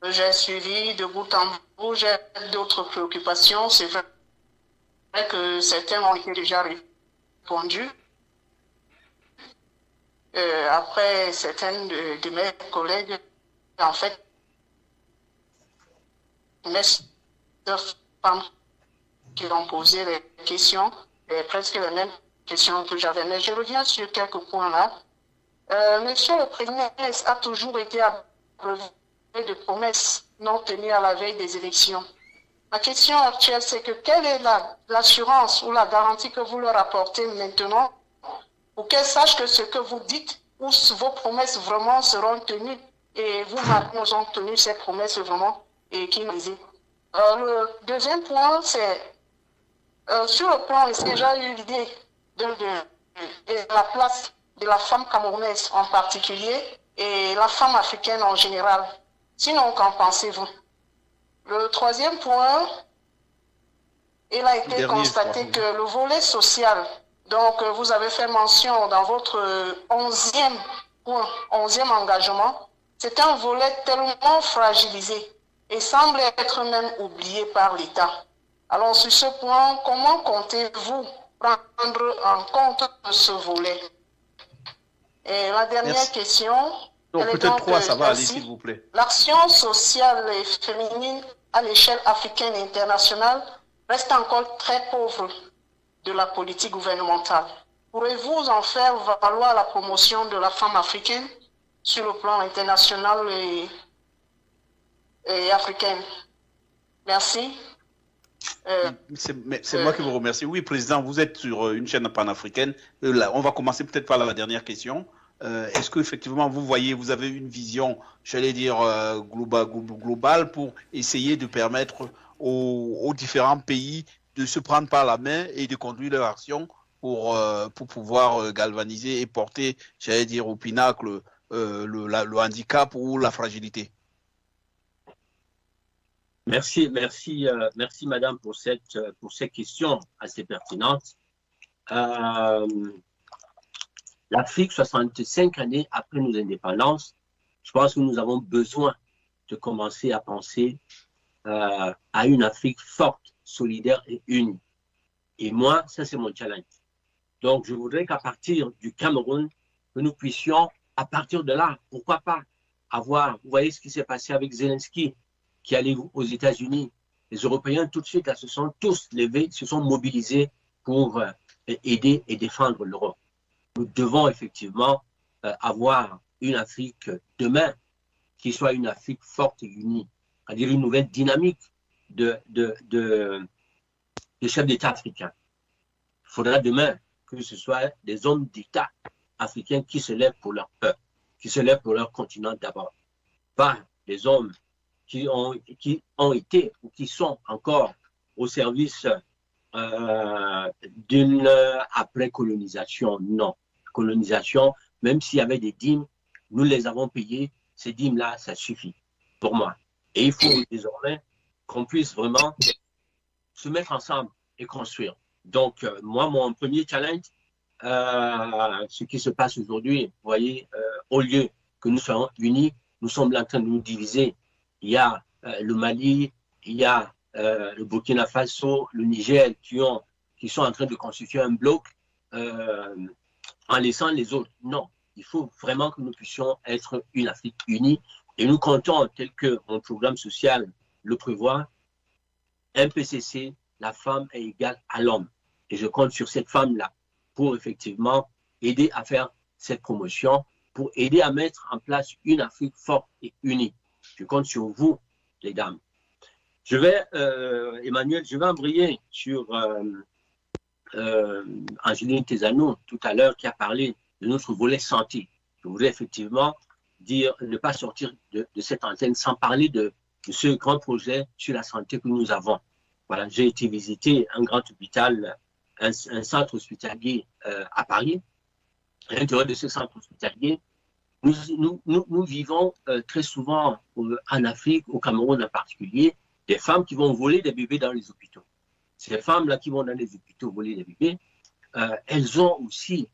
J'ai suivi de bout en bout, j'ai d'autres préoccupations. C'est vrai que certains ont été déjà répondus. Après, certaines de mes collègues, en fait, mes femmes qui ont posé les questions, presque les mêmes questions que j'avais. Mais je reviens sur quelques points là. Monsieur le Président a toujours été abreuvé de promesses non tenues à la veille des élections. Ma question actuelle, c'est que quelle est l'assurance ou la garantie que vous leur apportez maintenant pour qu'elles sachent que ce que vous dites ou vos promesses vraiment seront tenues et vous nous ont tenu ces promesses vraiment et qui nous disent. Le deuxième point, c'est sur le plan, est-ce que j'ai eu l'idée de la place de la femme camerounaise en particulier et la femme africaine en général. Sinon, qu'en pensez-vous? Le troisième point, il a été constaté que le volet social, donc vous avez fait mention dans votre 11e point, 11e engagement, c'est un volet tellement fragilisé et semble être même oublié par l'État. Alors sur ce point, comment comptez-vous prendre en compte ce volet? Et la dernière question... Donc peut-être 3, ça va aller s'il vous plaît. L'action sociale et féminine à l'échelle africaine et internationale reste encore très pauvre de la politique gouvernementale. Pourrez-vous en faire valoir la promotion de la femme africaine sur le plan international et africain? Merci. C'est moi qui vous remercie. Oui, Président, vous êtes sur une chaîne panafricaine. On va commencer peut-être par la dernière question. Est-ce qu'effectivement, vous voyez, vous avez une vision, j'allais dire, globale pour essayer de permettre aux différents pays de se prendre par la main et de conduire leur action pour pouvoir galvaniser et porter, j'allais dire, au pinacle le handicap ou la fragilité? Merci madame pour ces questions assez pertinentes. L'Afrique, 65 années après nos indépendances, je pense que nous avons besoin de commencer à penser à une Afrique forte, solidaire et unie. Et moi, ça c'est mon challenge. Donc je voudrais qu'à partir du Cameroun, que nous puissions, à partir de là, pourquoi pas avoir, vous voyez ce qui s'est passé avec Zelensky, qui allait aux États-Unis. Les Européens, tout de suite, là, se sont tous levés, se sont mobilisés pour aider et défendre l'Europe. Nous devons effectivement avoir une Afrique demain qui soit une Afrique forte et unie, c'est-à-dire une nouvelle dynamique de chefs d'État africains. Il faudra demain que ce soit des hommes d'État africains qui se lèvent pour leur peuple, qui se lèvent pour leur continent d'abord, pas des hommes qui ont été ou qui sont encore au service d'une après-colonisation. Non. Colonisation, même s'il y avait des dîmes, nous les avons payées. Ces dîmes-là, ça suffit pour moi. Et il faut désormais qu'on puisse vraiment se mettre ensemble et construire. Donc, moi, mon premier challenge, ce qui se passe aujourd'hui, vous voyez, au lieu que nous soyons unis, nous sommes en train de nous diviser. Il y a le Mali, il y a le Burkina Faso, le Niger, qui sont en train de constituer un bloc en laissant les autres. Non, il faut vraiment que nous puissions être une Afrique unie et nous comptons, tel que mon programme social le prévoit, MPCC, la femme est égale à l'homme. Et je compte sur cette femme-là pour effectivement aider à faire cette promotion, pour aider à mettre en place une Afrique forte et unie. Je compte sur vous, les dames. Je vais, Emmanuel, je vais embrayer sur Angeline Tezano tout à l'heure qui a parlé de notre volet santé. Je voudrais effectivement dire, ne pas sortir de cette antenne sans parler de ce grand projet sur la santé que nous avons. Voilà, j'ai été visiter un grand hôpital, un centre hospitalier à Paris. À l'intérieur de ce centre hospitalier, nous vivons très souvent en Afrique, au Cameroun en particulier, des femmes qui vont voler des bébés dans les hôpitaux. Ces femmes-là qui vont dans les hôpitaux voler des bébés, elles ont aussi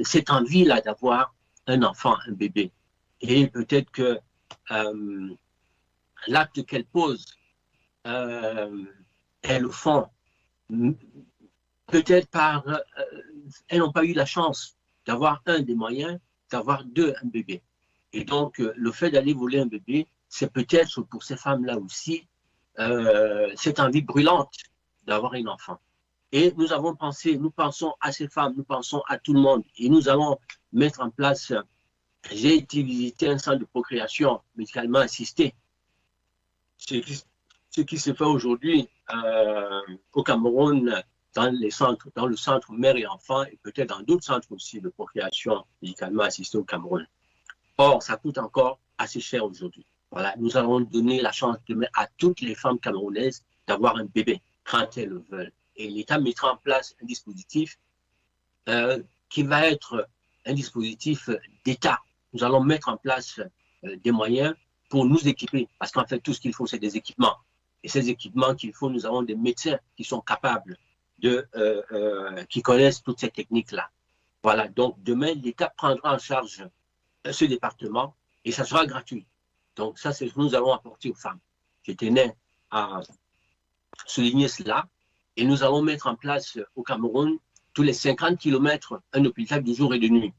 cette envie-là d'avoir un enfant, un bébé. Et peut-être que l'acte qu'elles posent, elles le font, peut-être elles n'ont pas eu la chance d'avoir un des moyens, d'avoir deux, un bébé. Et donc, le fait d'aller voler un bébé, c'est peut-être pour ces femmes-là aussi cette envie brûlante d'avoir un enfant. Et nous pensons à ces femmes, nous pensons à tout le monde. Et nous allons mettre en place, j'ai été visiter un centre de procréation médicalement assisté. Ce qui se fait aujourd'hui au Cameroun, dans le centre mère et enfant, et peut-être dans d'autres centres aussi de procréation médicalement assistée au Cameroun. Or, ça coûte encore assez cher aujourd'hui. Voilà, nous allons donner la chance à toutes les femmes camerounaises d'avoir un bébé quand elles le veulent. Et l'État mettra en place un dispositif qui va être un dispositif d'État. Nous allons mettre en place des moyens pour nous équiper. Parce qu'en fait, tout ce qu'il faut, c'est des équipements. Et ces équipements qu'il faut, nous avons des médecins qui sont capables qui connaissent toutes ces techniques-là. Voilà, donc demain, l'État prendra en charge ce département et ça sera gratuit. Donc ça, c'est ce que nous allons apporter aux femmes. Je tenais à souligner cela. Et nous allons mettre en place au Cameroun, tous les 50 km, un hôpital de jour et de nuit.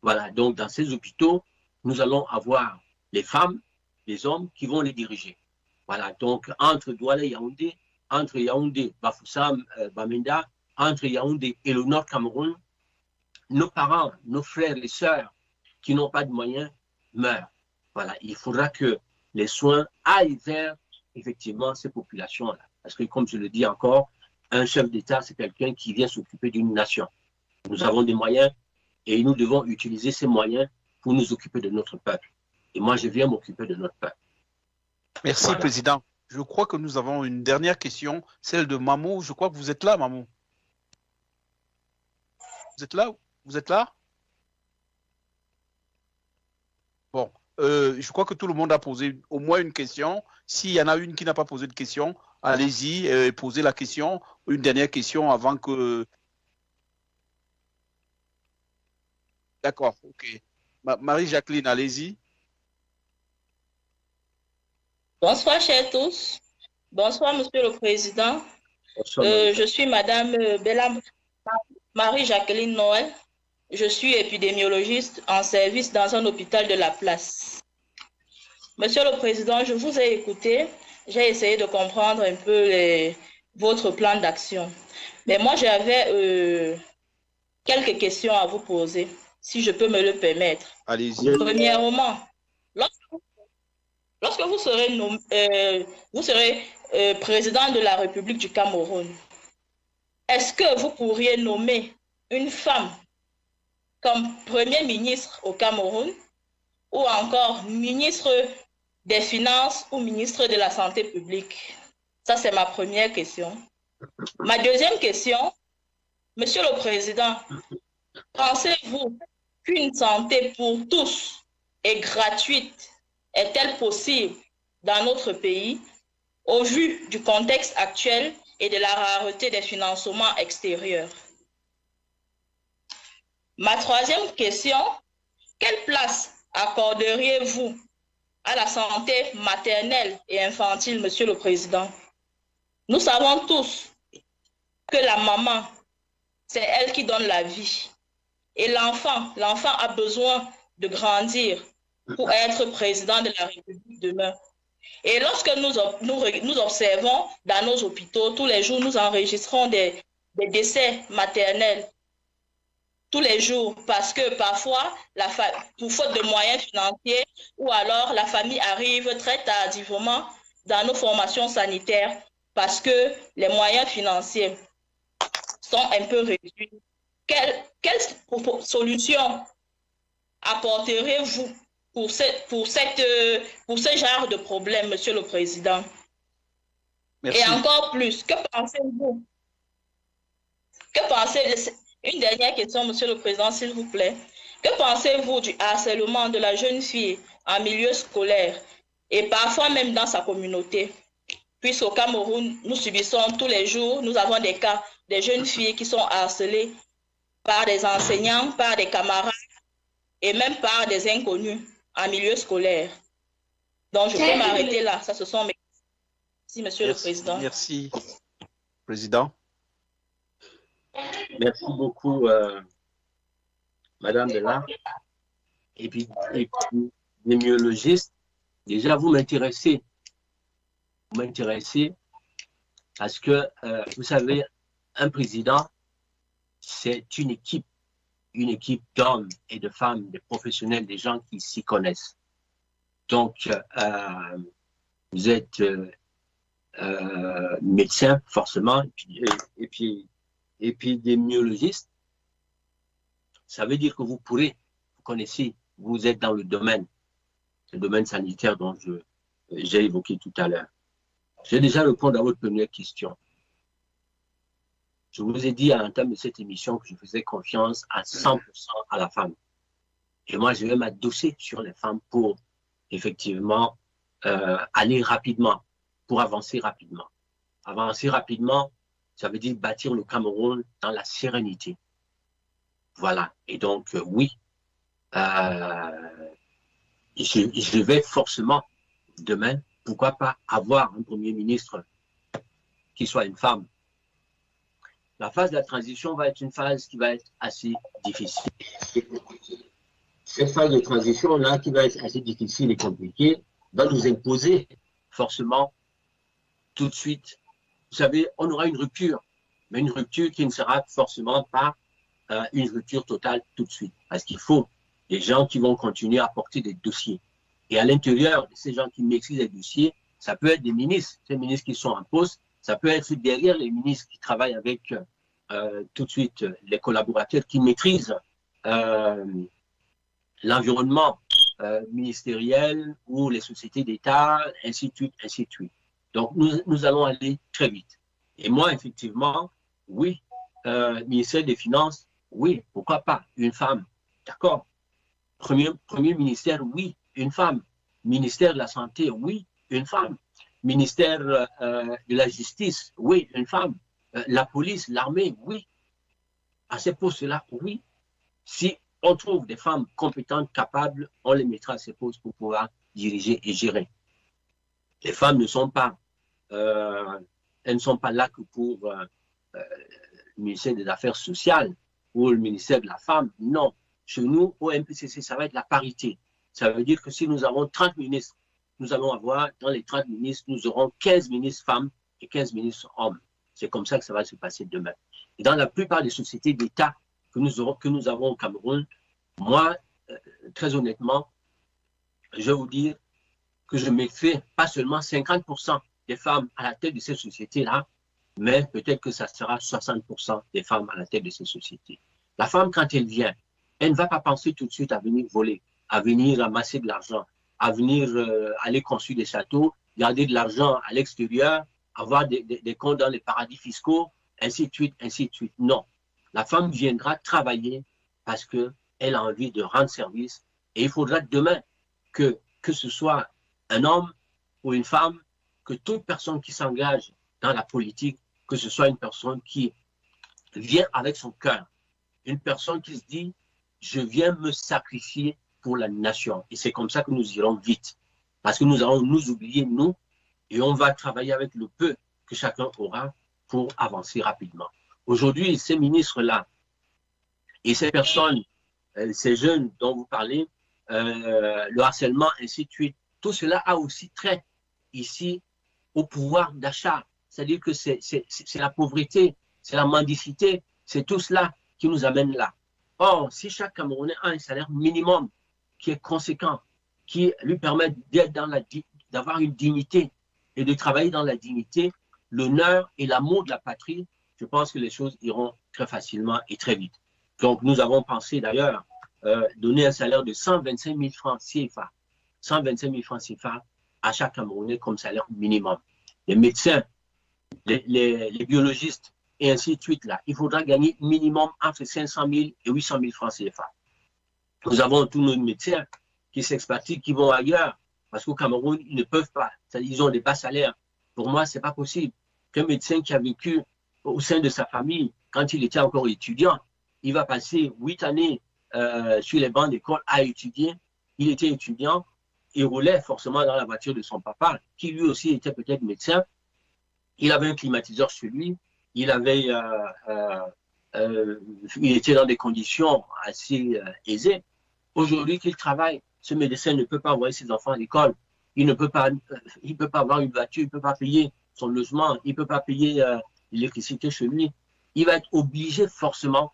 Voilà, donc dans ces hôpitaux, nous allons avoir les femmes, les hommes qui vont les diriger. Voilà, donc entre Douala et Yaoundé, entre Yaoundé, Bafoussam, Bamenda, entre Yaoundé et le Nord Cameroun, nos parents, nos frères et sœurs qui n'ont pas de moyens meurent. Voilà, il faudra que les soins aillent vers effectivement ces populations-là. Parce que comme je le dis encore, un chef d'État, c'est quelqu'un qui vient s'occuper d'une nation. Nous avons des moyens et nous devons utiliser ces moyens pour nous occuper de notre peuple. Et moi, je viens m'occuper de notre peuple. Merci, voilà. Président. Je crois que nous avons une dernière question, celle de Mamou. Je crois que vous êtes là, Mamou. Vous êtes là? Vous êtes là? Bon, je crois que tout le monde a posé au moins une question. S'il y en a une qui n'a pas posé de question, allez-y, posez la question. Une dernière question avant que... D'accord, ok. Marie-Jacqueline, allez-y. Bonsoir, chers tous. Bonsoir, Monsieur le Président. Bonsoir, je suis Madame Bella Marie-Jacqueline Noël. Je suis épidémiologiste en service dans un hôpital de la place. Monsieur le Président, je vous ai écouté. J'ai essayé de comprendre un peu votre plan d'action. Mais moi, j'avais quelques questions à vous poser, si je peux me le permettre. Allez-y. Premièrement, lorsque vous serez président de la République du Cameroun, est-ce que vous pourriez nommer une femme comme Premier ministre au Cameroun ou encore ministre des Finances ou ministre de la Santé publique? Ça, c'est ma première question. Ma deuxième question, Monsieur le Président, pensez-vous qu'une santé pour tous et gratuite est-elle possible dans notre pays au vu du contexte actuel et de la rareté des financements extérieurs? Ma troisième question, quelle place accorderiez-vous à la santé maternelle et infantile, Monsieur le Président. Nous savons tous que la maman, c'est elle qui donne la vie. Et l'enfant a besoin de grandir pour être président de la République demain. Et lorsque nous observons dans nos hôpitaux, tous les jours, nous enregistrons des décès maternels. Tous les jours, parce que parfois, pour faute de moyens financiers, ou alors la famille arrive très tardivement dans nos formations sanitaires, parce que les moyens financiers sont un peu réduits. Quelle solution apporterez-vous pour ce genre de problème, Monsieur le Président? Merci. Et encore plus, que pensez-vous? Une dernière question, Monsieur le Président, s'il vous plaît. Que pensez-vous du harcèlement de la jeune fille en milieu scolaire et parfois même dans sa communauté? Puisqu'au Cameroun, nous subissons tous les jours, nous avons des cas des jeunes filles qui sont harcelées par des enseignants, par des camarades et même par des inconnus en milieu scolaire. Donc, je peux m'arrêter là. Ça, ce sont mes... Merci, Monsieur le Président. Merci, Président. Merci beaucoup, Madame Delard. Et puis, épidémiologiste, déjà, vous m'intéressez. Vous m'intéressez parce que, vous savez, un président, c'est une équipe d'hommes et de femmes, de professionnels, des gens qui s'y connaissent. Donc, vous êtes médecin, forcément, et puis épidémiologiste. Ça veut dire que vous connaissez, vous êtes dans le domaine sanitaire dont j'ai évoqué tout à l'heure. J'ai déjà répondu à votre première question. Je vous ai dit à l'entame de cette émission que je faisais confiance à 100% à la femme. Et moi, je vais m'adosser sur les femmes pour effectivement aller rapidement, pour avancer rapidement. Avancer rapidement, ça veut dire bâtir le Cameroun dans la sérénité. Voilà. Et donc, oui, je vais forcément, demain, pourquoi pas avoir un Premier ministre qui soit une femme. La phase de la transition va être une phase qui va être assez difficile. Cette phase de transition-là, qui va être assez difficile et compliquée, va nous imposer forcément tout de suite. Vous savez, on aura une rupture, mais une rupture qui ne sera forcément pas une rupture totale tout de suite. Parce qu'il faut des gens qui vont continuer à porter des dossiers. Et à l'intérieur de ces gens qui maîtrisent les dossiers, ça peut être des ministres, ces ministres qui sont en poste, ça peut être derrière les ministres qui travaillent avec tout de suite les collaborateurs qui maîtrisent l'environnement ministériel ou les sociétés d'État, ainsi de suite, ainsi de suite. Donc, nous allons aller très vite. Et moi, effectivement, oui, ministère des Finances, oui, pourquoi pas, une femme, d'accord. Premier ministère, oui, une femme. Ministère de la Santé, oui, une femme. Ministère de la Justice, oui, une femme. La police, l'armée, oui. À ces postes-là, oui. Si on trouve des femmes compétentes, capables, on les mettra à ces postes pour pouvoir diriger et gérer. Les femmes ne sont pas, elles ne sont pas là que pour le ministère des Affaires sociales ou le ministère de la Femme. Non. Chez nous, au MPCC, ça va être la parité. Ça veut dire que si nous avons 30 ministres, nous allons avoir, dans les 30 ministres, nous aurons 15 ministres femmes et 15 ministres hommes. C'est comme ça que ça va se passer demain. Et dans la plupart des sociétés d'État que nous avons au Cameroun, moi, très honnêtement, je vais vous dire que je me fais pas seulement 50% des femmes à la tête de ces sociétés-là, mais peut-être que ça sera 60% des femmes à la tête de ces sociétés. La femme, quand elle vient, elle ne va pas penser tout de suite à venir voler, à venir amasser de l'argent, à venir aller construire des châteaux, garder de l'argent à l'extérieur, avoir des comptes dans les paradis fiscaux, ainsi de suite, ainsi de suite. Non. La femme viendra travailler parce qu'elle a envie de rendre service. Et il faudra demain que ce soit un homme ou une femme, que toute personne qui s'engage dans la politique, que ce soit une personne qui vient avec son cœur, une personne qui se dit « je viens me sacrifier pour la nation ». Et c'est comme ça que nous irons vite. Parce que nous allons nous oublier, nous, et on va travailler avec le peu que chacun aura pour avancer rapidement. Aujourd'hui, ces ministres-là et ces personnes, ces jeunes dont vous parlez, le harcèlement, ainsi de suite, tout cela a aussi trait ici au pouvoir d'achat. C'est-à-dire que c'est la pauvreté, c'est la mendicité, c'est tout cela qui nous amène là. Or, si chaque Camerounais a un salaire minimum qui est conséquent, qui lui permet d'avoir une dignité et de travailler dans la dignité, l'honneur et l'amour de la patrie, je pense que les choses iront très facilement et très vite. Donc, nous avons pensé d'ailleurs donner un salaire de 125 000 francs CFA, 125 000 francs CFA à chaque Camerounais comme salaire minimum. Les médecins, les biologistes et ainsi de suite, là, il faudra gagner minimum entre 500 000 et 800 000 francs CFA. Nous avons tous nos médecins qui s'expatrient, qui vont ailleurs, parce qu'au Cameroun, ils ne peuvent pas. Ils ont des bas salaires. Pour moi, ce n'est pas possible qu'un médecin qui a vécu au sein de sa famille, quand il était encore étudiant, il va passer 8 années sur les bancs d'école à étudier. Il était étudiant, il roulait forcément dans la voiture de son papa, qui lui aussi était peut-être médecin. Il avait un climatiseur chez lui. Il était dans des conditions assez aisées. Aujourd'hui qu'il travaille, ce médecin ne peut pas envoyer ses enfants à l'école. Il ne peut pas avoir une voiture, il ne peut pas payer son logement, il ne peut pas payer l'électricité chez lui. Il va être obligé forcément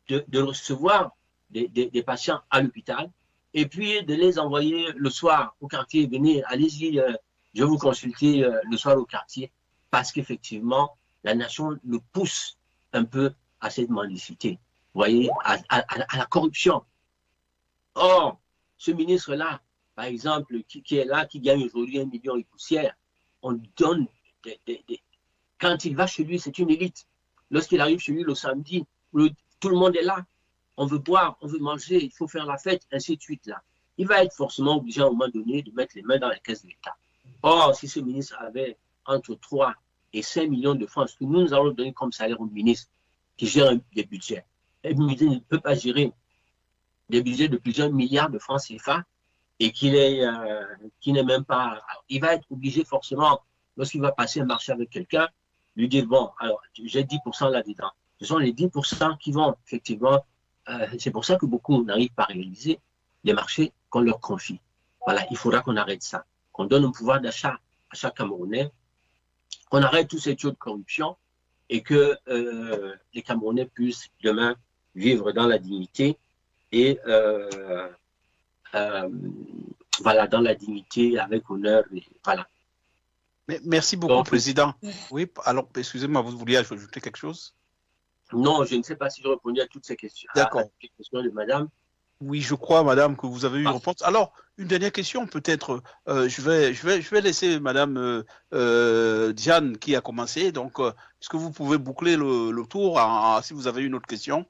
de recevoir des patients à l'hôpital et puis de les envoyer le soir au quartier. Venez, allez-y, je vais vous consulter le soir au quartier, parce qu'effectivement, la nation le pousse un peu à cette mendicité, vous voyez, à la corruption. Or, ce ministre-là, par exemple, qui est là, qui gagne aujourd'hui 1 million et poussière, on donne quand il va chez lui, c'est une élite. Lorsqu'il arrive chez lui le samedi, tout le monde est là. On veut boire, on veut manger, il faut faire la fête, ainsi de suite là. Il va être forcément obligé à un moment donné de mettre les mains dans la caisse de l'État. Or, si ce ministre avait entre 3 et 5 millions de francs, ce que nous allons donner comme salaire au ministre qui gère des budgets. Le ministre ne peut pas gérer des budgets de plusieurs milliards de francs CFA et qui n'est même pas... Il va être obligé forcément, lorsqu'il va passer un marché avec quelqu'un, lui dire, bon, alors j'ai 10% là-dedans. Ce sont les 10% qui vont effectivement... c'est pour ça que beaucoup n'arrivent pas à réaliser les marchés qu'on leur confie. Voilà, il faudra qu'on arrête ça, qu'on donne un pouvoir d'achat à chaque Camerounais, qu'on arrête tous ces taux de corruption et que les Camerounais puissent demain vivre dans la dignité et voilà, dans la dignité, avec honneur, et voilà. Merci beaucoup, donc, Président. Oui, alors, excusez-moi, vous vouliez ajouter quelque chose? Non, je ne sais pas si je répondais à toutes ces questions. D'accord. Les questions de Madame. Oui, je crois, Madame, que vous avez eu une réponse. Alors, une dernière question, peut-être. Je vais laisser Madame Diane qui a commencé. Donc, est-ce que vous pouvez boucler le tour si vous avez une autre question?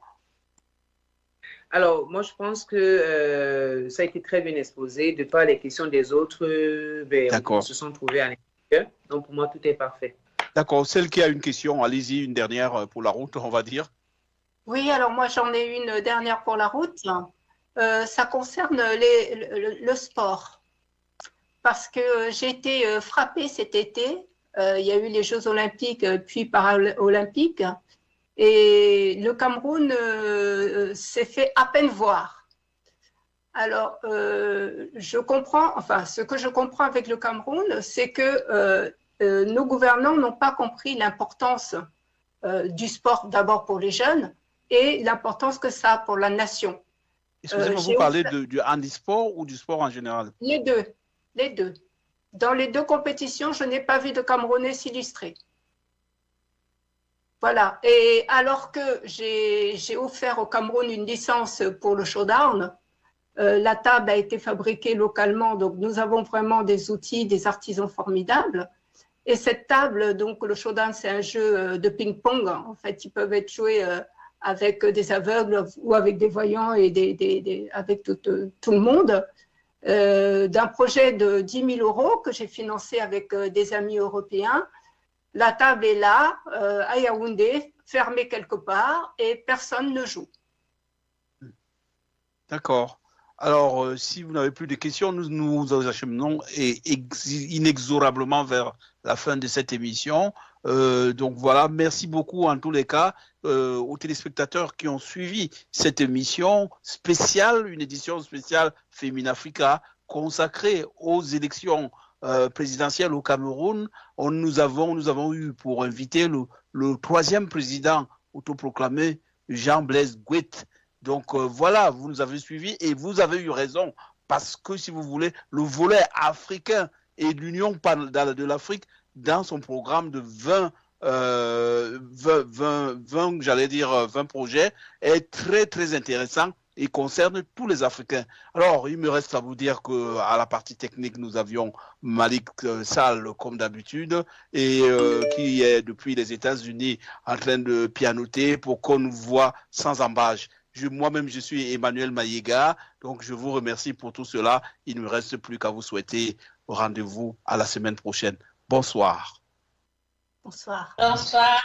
Alors, moi, je pense que ça a été très bien exposé. De par les questions des autres, ils se sont trouvés à l'intérieur. Donc, pour moi, tout est parfait. D'accord. Celle qui a une question, allez-y, une dernière pour la route, on va dire. Oui, alors moi, j'en ai une dernière pour la route. Ça concerne le sport. Parce que j'ai été frappée cet été. Il y a eu les Jeux Olympiques puis Paralympiques. Et le Cameroun s'est fait à peine voir. Alors, je comprends, enfin, ce que je comprends avec le Cameroun, c'est que nos gouvernants n'ont pas compris l'importance du sport d'abord pour les jeunes et l'importance que ça a pour la nation. Excusez-moi, vous parlez du handisport ou du sport en général? Les deux, les deux. Dans les deux compétitions, je n'ai pas vu de Camerounais s'illustrer. Voilà, et alors que j'ai offert au Cameroun une licence pour le showdown, la table a été fabriquée localement, donc nous avons vraiment des outils, des artisans formidables. Et cette table, donc le showdown, c'est un jeu de ping-pong. En fait, ils peuvent être joués avec des aveugles ou avec des voyants et avec tout le monde. D'un projet de 10 000 € que j'ai financé avec des amis européens. La table est là, à Yaoundé, fermée quelque part, et personne ne joue. D'accord. Alors, si vous n'avez plus de questions, nous acheminons inexorablement vers la fin de cette émission. Donc voilà, merci beaucoup en tous les cas aux téléspectateurs qui ont suivi cette émission spéciale, une édition spéciale Féminafrica consacrée aux élections présidentielles au Cameroun. Nous avons eu pour invité le 3e président autoproclamé, Jean-Blaise Guet. Donc voilà, vous nous avez suivis et vous avez eu raison parce que si vous voulez, le volet africain et l'Union de l'Afrique dans son programme de 20 projets est très très intéressant et concerne tous les Africains. Alors, il me reste à vous dire qu'à la partie technique, nous avions Malik Sall comme d'habitude et qui est depuis les États-Unis en train de pianoter pour qu'on nous voit sans embâche. Moi-même, je suis Emmanuel Maïga, donc je vous remercie pour tout cela. Il ne me reste plus qu'à vous souhaiter rendez-vous à la semaine prochaine. Bonsoir. Bonsoir. Bonsoir.